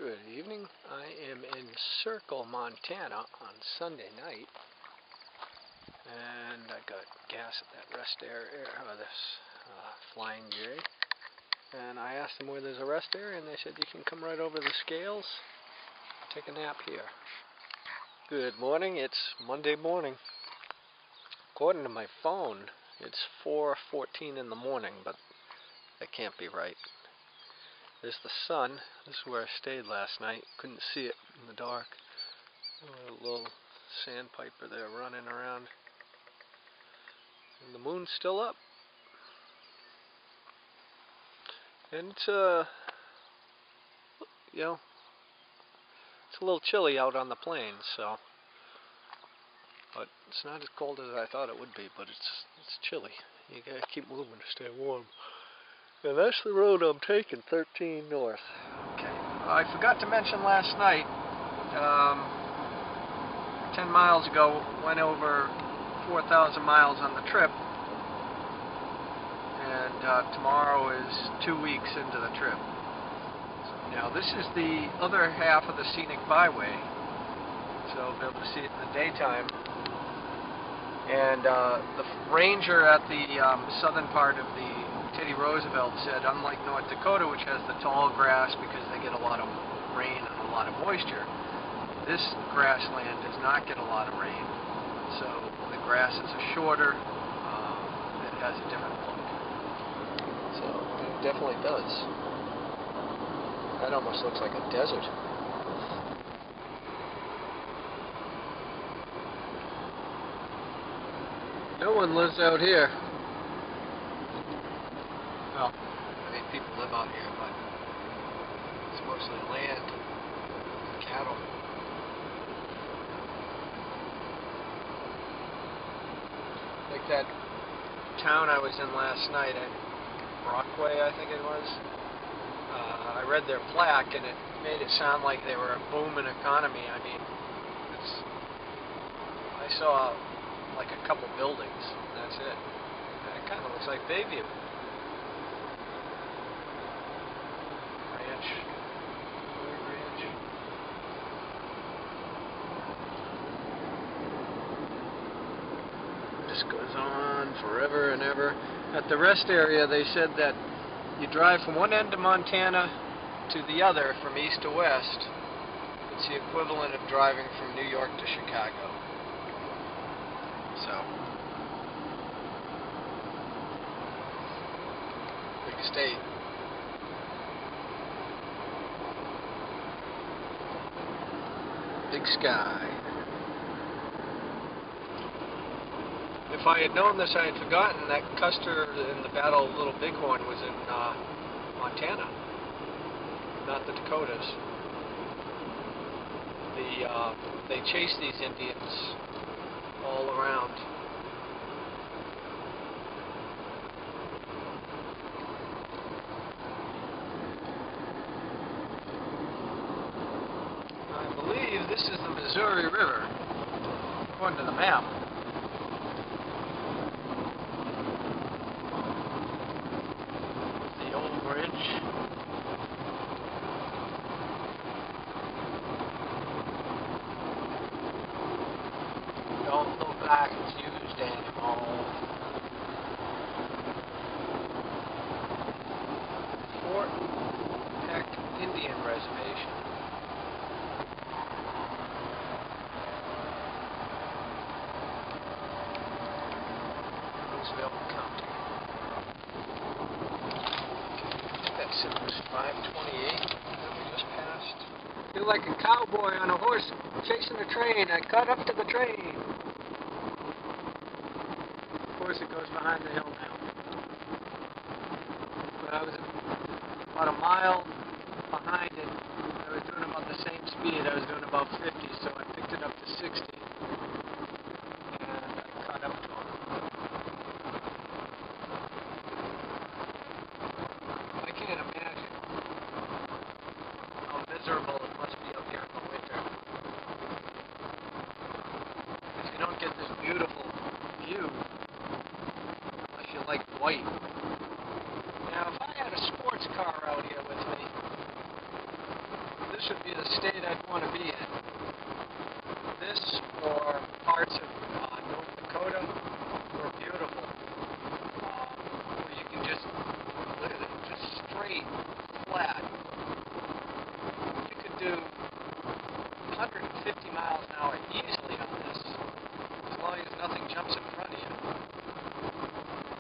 Good evening. I am in Circle, Montana on Sunday night, and I got gas at that rest area, this Flying J, and I asked them where there's a rest area, and they said you can come right over the scales, take a nap here. Good morning. It's Monday morning. According to my phone, it's 4:14 in the morning, but that can't be right. There's the sun. This is where I stayed last night. Couldn't see it in the dark. A little sandpiper there running around. And the moon's still up. And it's it's a little chilly out on the plains, so. But it's not as cold as I thought it would be, but it's chilly. You gotta keep moving to stay warm. And that's the road I'm taking, 13 north. Okay. I forgot to mention last night, 10 miles ago, went over 4,000 miles on the trip. And tomorrow is 2 weeks into the trip. Now this is the other half of the scenic byway, so I'll be able to see it in the daytime. And the ranger at the southern part of the Teddy Roosevelt said, unlike North Dakota, which has the tall grass because they get a lot of rain and a lot of moisture, this grassland does not get a lot of rain. So the grass is shorter, it has a different look. So it definitely does. That almost looks like a desert. No one lives out here. Well, I mean, people live out here, but it's mostly land and cattle. Like that town I was in last night, Brockway, I think it was. I read their plaque, and it made it sound like they were a booming economy. I mean, I saw like a couple buildings, and that's it. It kind of looks like Bayview. Ranch. This goes on forever and ever. At the rest area, they said that you drive from one end of Montana to the other, from east to west. It's the equivalent of driving from New York to Chicago. So, big state. Big sky. If I had known this, I had forgotten that Custer in the Battle of Little Bighorn was in Montana, not the Dakotas. They chased these Indians all around. I believe this is the Missouri River, according to the map. The old bridge. Don't look like it's used anymore. Fort Peck Indian Reservation. Roosevelt County. I think that said it was 528 that we just passed. You're like a cowboy on a horse chasing a train. I caught up to the train. Of course, it goes behind the hill now. But I was about a mile behind it. I was doing about the same speed. I was doing about 50, so I picked it up to 60. And I caught up to him. I can't imagine how miserable it must be up here in the winter. Because you don't get this beautiful view unless you like white. Now, if I had a sports car out here with me, this would be the state I'd want to be in. This or parts of North Dakota were beautiful. Where you can just, look at it, just straight, flat. You could do 150 miles an hour easily on this, as long as nothing jumps in front of you.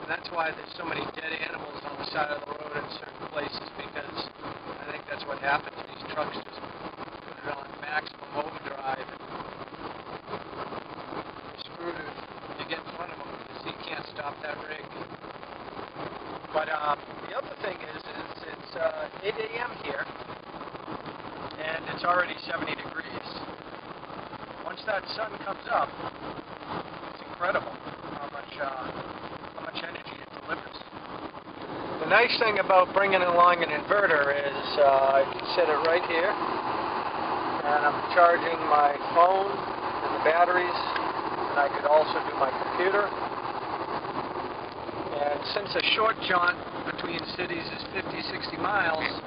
And that's why there's so many dead animals on the side of the road in certain places, because I think that's what happens. These trucks just put it on maximum overdrive, and you're screwed if you get in front of them, because you can't stop that rig. But the other thing is it's 8 a.m. here, and it's already 70 degrees. Once that sun comes up, it's incredible how much energy it delivers. The nice thing about bringing along an inverter is I can set it right here, and I'm charging my phone and the batteries, and I could also do my computer. And since a short jaunt between cities is 50-60 miles,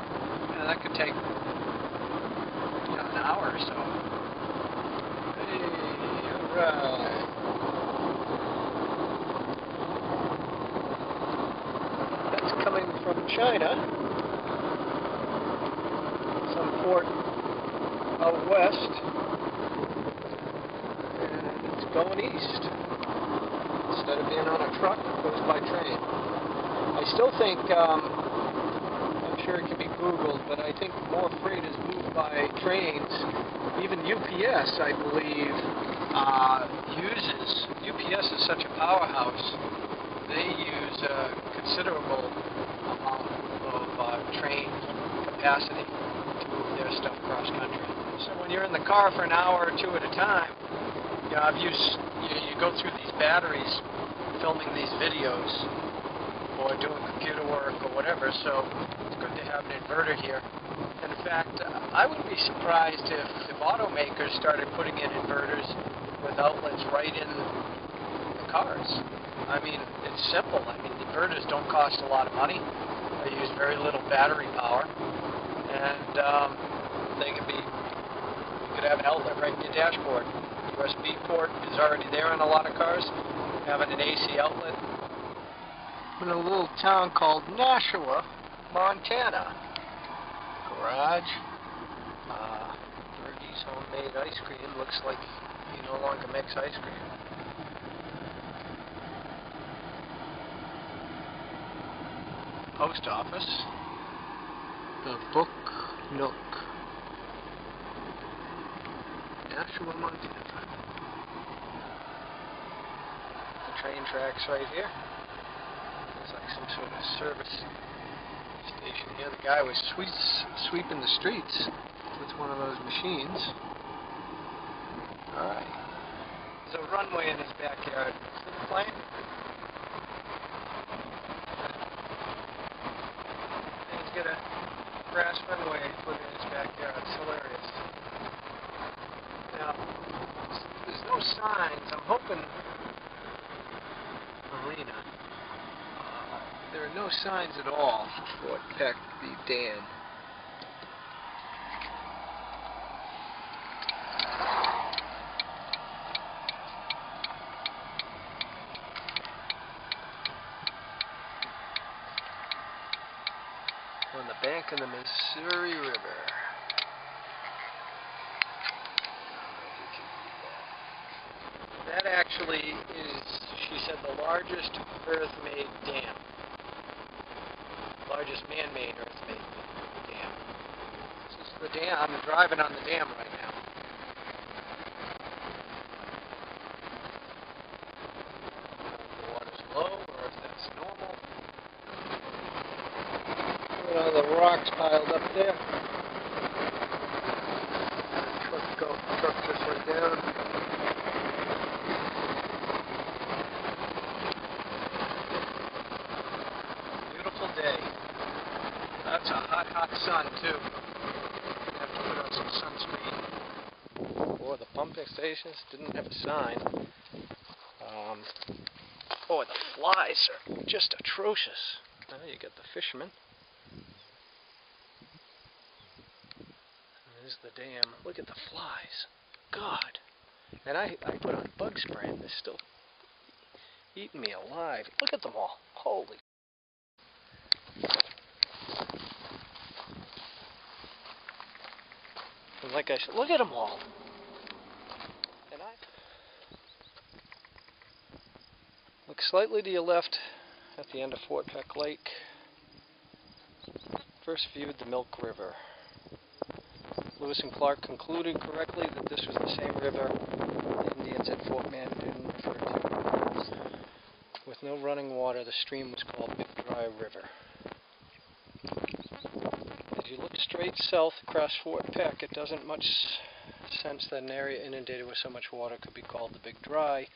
that could take an hour or so. Hey, alright. That's coming from China. Some port out west. And it's going east. Instead of being on a truck, it goes by train. I still think, I'm sure it can be Googled, but I think more freight is moved by trains. Even UPS, I believe, UPS is such a powerhouse, they use a considerable amount of train capacity to move their stuff cross country. So when you're in the car for an hour or two at a time, you go through these batteries filming these videos or doing computer work or whatever, so it's good to have an inverter here. And in fact, I would be surprised if automakers started putting in inverters with outlets right in the cars. I mean, it's simple. I mean, the inverters don't cost a lot of money. They use very little battery power, and they can be, you could have an outlet right in your dashboard. USB port is already there on a lot of cars. Having an AC outlet. In a little town called Nashua, Montana. Garage. Birdie's homemade ice cream. Looks like he no longer makes ice cream. Post office. The Book Nook. Nashua, Montana. The train tracks right here. It's like some sort of service station here. The guy was sweeping the streets with one of those machines. Alright. There's a runway in his backyard. See the plane? And he's got a grass runway put in his backyard. It's hilarious. Now, there's no signs. I'm hoping Marina. There are no signs at all for Fort Peck, the dam. On the bank of the Missouri River. That actually is, she said, the largest earth-made dam. Largest man-made earth-made dam. This is the dam. I'm driving on the dam right now. The water's low, or if that's normal. Look at all the rocks piled up there. Truck just went down. Day. That's a hot, hot sun too. You have to put on some sunscreen. Or the pumping stations didn't have a sign. Boy, the flies are just atrocious. You get the fishermen. This is the dam. Look at the flies. God. And I put on bug spray and they're still eating me alive. Look at them all. Holy. And like I said, look at them all. And I look slightly to your left at the end of Fort Peck Lake. First viewed the Milk River. Lewis and Clark concluded correctly that this was the same river the Indians at Fort Mandan referred to. With no running water, the stream was called Big Dry River. As you look straight south across Fort Peck, it doesn't much sense that an area inundated with so much water could be called the Big Dry.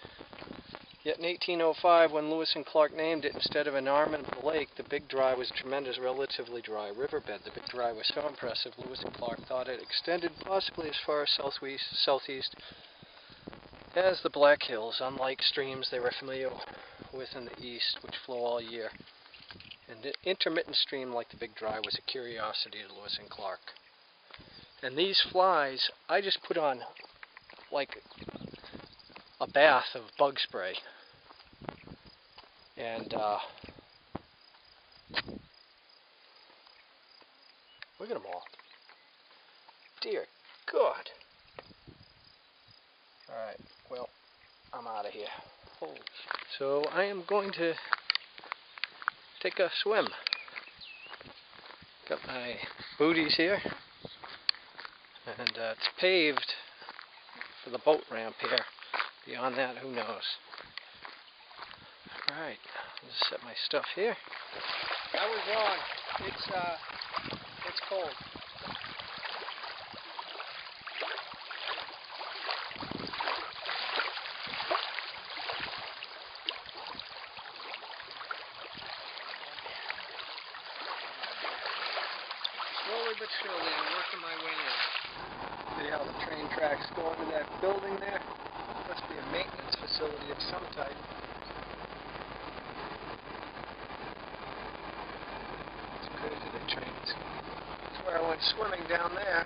Yet in 1805, when Lewis and Clark named it, instead of an arm of the lake, the Big Dry was a tremendous, relatively dry riverbed. The Big Dry was so impressive, Lewis and Clark thought it extended possibly as far as southeast as the Black Hills, unlike streams they were familiar with in the east, which flow all year. An intermittent stream like the Big Dry was a curiosity to Lewis and Clark. And these flies, I just put on like a bath of bug spray. And look at them all. Dear God. Alright, well, I'm out of here. Holy shit. So I am going to take a swim. Got my booties here. And it's paved for the boat ramp here. Beyond that, who knows? Alright, I'll just set my stuff here. I was wrong. It's cold. Slowly but surely, I'm working my way in. See how the train tracks go into that building there? Must be a maintenance facility of some type. It's crazy, the trains. That's where I went swimming down there.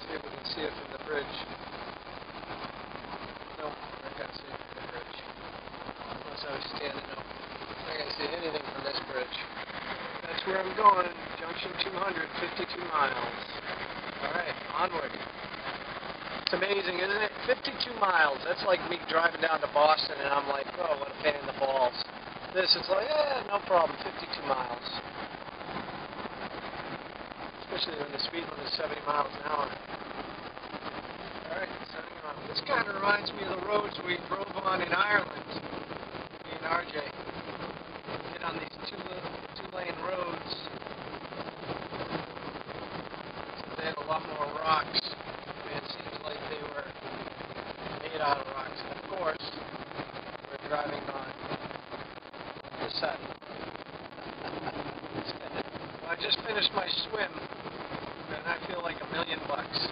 See if we can see it from the bridge. Nope, I can't see it from the bridge. Unless I was standing up. I can't see anything from this bridge. That's where I'm going. Junction 200, 52 miles. Alright, onward. It's amazing, isn't it? 52 miles. That's like me driving down to Boston and I'm like, oh, what a pain in the balls. This is like, no problem, 52 miles. Especially when the speed limit is 70 miles an hour. Alright, setting off. This kind of reminds me of the roads we drove on in Ireland. Me and RJ. Get on these two-lane roads. So they had a lot more rocks. It seems like they were made out of rocks. And of course, we're driving on the sun. I just finished my swim, and I feel like $1,000,000.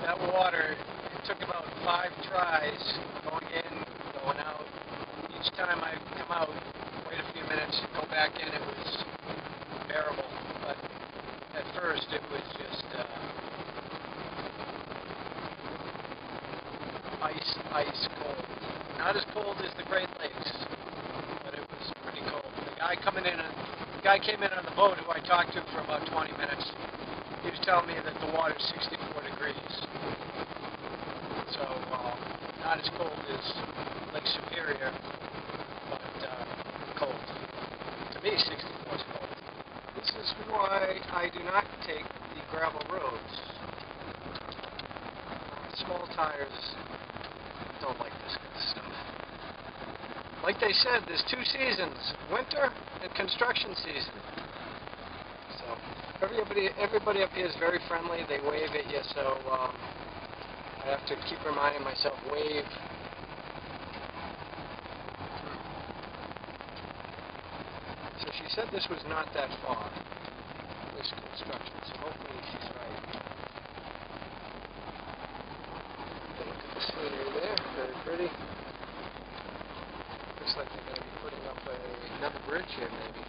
That water, it took about 5 tries going in, going out. Each time I come out, wait a few minutes, go back in, it was bearable. But at first, it was just ice cold. Not as cold as the Great Lakes, but it was pretty cold. The guy came in on the boat who I talked to for about 20 minutes. He was telling me that the water's 64 degrees. So, not as cold as Lake Superior, but cold. To me, 64 is cold. This is why I do not take the gravel roads. Small tires don't like this kind of stuff. Like they said, there's 2 seasons, winter and construction season. So everybody up here is very friendly. They wave at you, so I have to keep reminding myself, wave. So she said this was not that far, this construction, so hopefully she's right. Look at the scenery there, very pretty. Looks like they're going to be putting up another bridge here, maybe.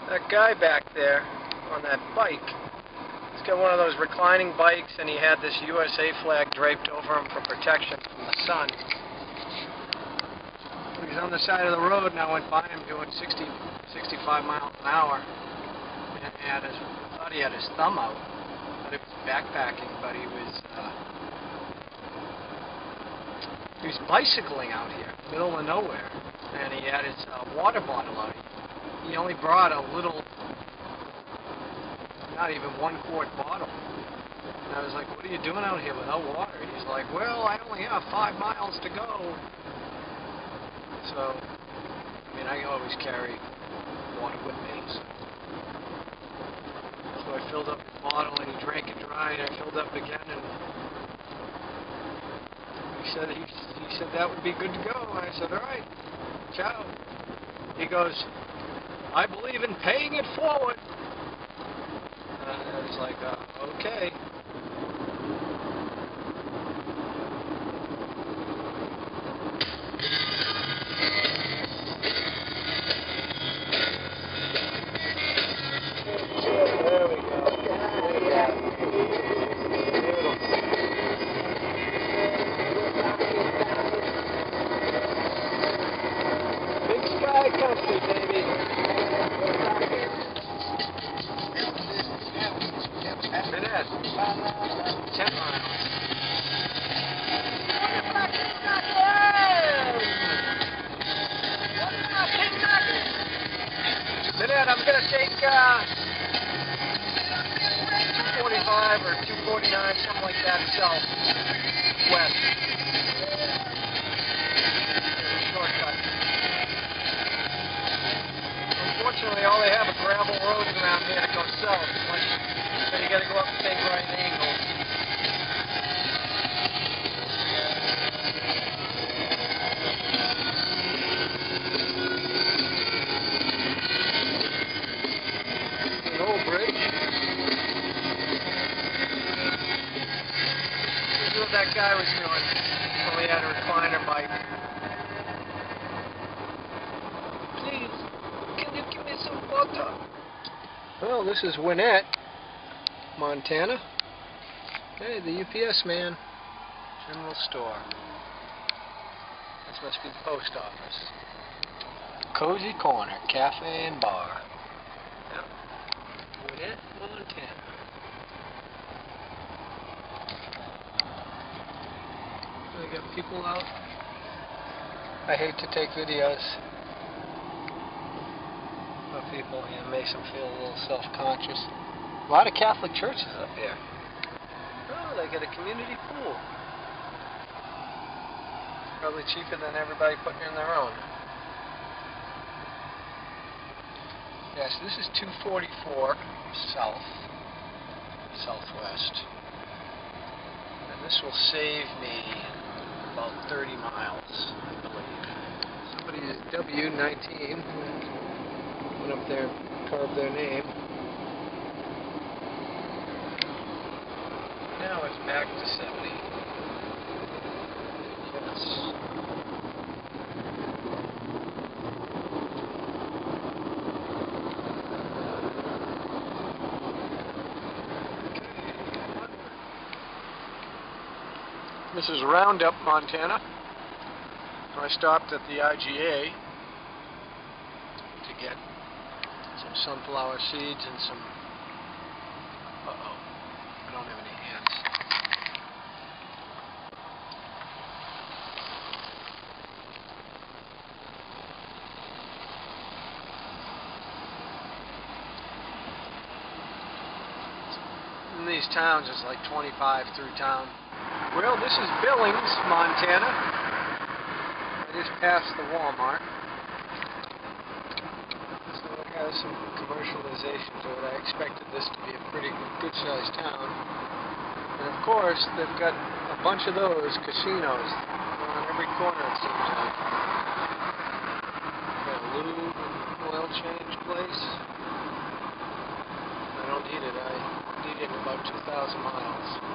That guy back there on that bike. He's got one of those reclining bikes, and he had this USA flag draped over him for protection from the sun. He's on the side of the road, and I went by him doing 60, 65 miles an hour. And thought he had his thumb out. Thought he was backpacking, but he was bicycling out here, middle of nowhere, and he had his water bottle out. He only brought a little, not even 1 quart bottle. And I was like, "What are you doing out here without water?" He's like, "Well, I only have 5 miles to go." So, I mean, I always carry water with me. So I filled up his bottle, and he drank it dry, and I filled up again, and he said that would be good to go. And I said, "All right, ciao." He goes, "I believe in paying it forward." And I was like, okay. There we go. Big sky country, baby. Minute. 10 miles. Minute, I'm going to take 245 or 249, something like that, south, west. Shortcut. Unfortunately, all they have are gravel roads around here to go south. So you got to go up big right angles. An old bridge. This is what that guy was doing. Only had a recliner bike. Please, can you give me some water? Well, this is Winnett, Montana. Hey, the UPS man. General store. This must be the post office. Cozy Corner, cafe and bar. Yep. Winnett, Montana. They got people out. I hate to take videos of people, and it makes them feel a little self-conscious. A lot of Catholic churches up here. Oh, they got a community pool. Probably cheaper than everybody putting in their own. Yes, this is 244 south, southwest. And this will save me about 30 miles, I believe. Somebody at W19 went up there and carved their name. Now it's back to 70. Yes. This is Roundup, Montana. I stopped at the IGA to get some sunflower seeds and some... Uh-oh, I don't have any hands. In these towns, it's like 25 through town. Well, this is Billings, Montana. I just passed the Walmart. So it has some commercialization to it. I expected this to be a pretty good-sized town. And of course, they've got a bunch of those casinos on every corner, it seems like. Got a lube and oil change place. I don't need it. I need it in about 2,000 miles.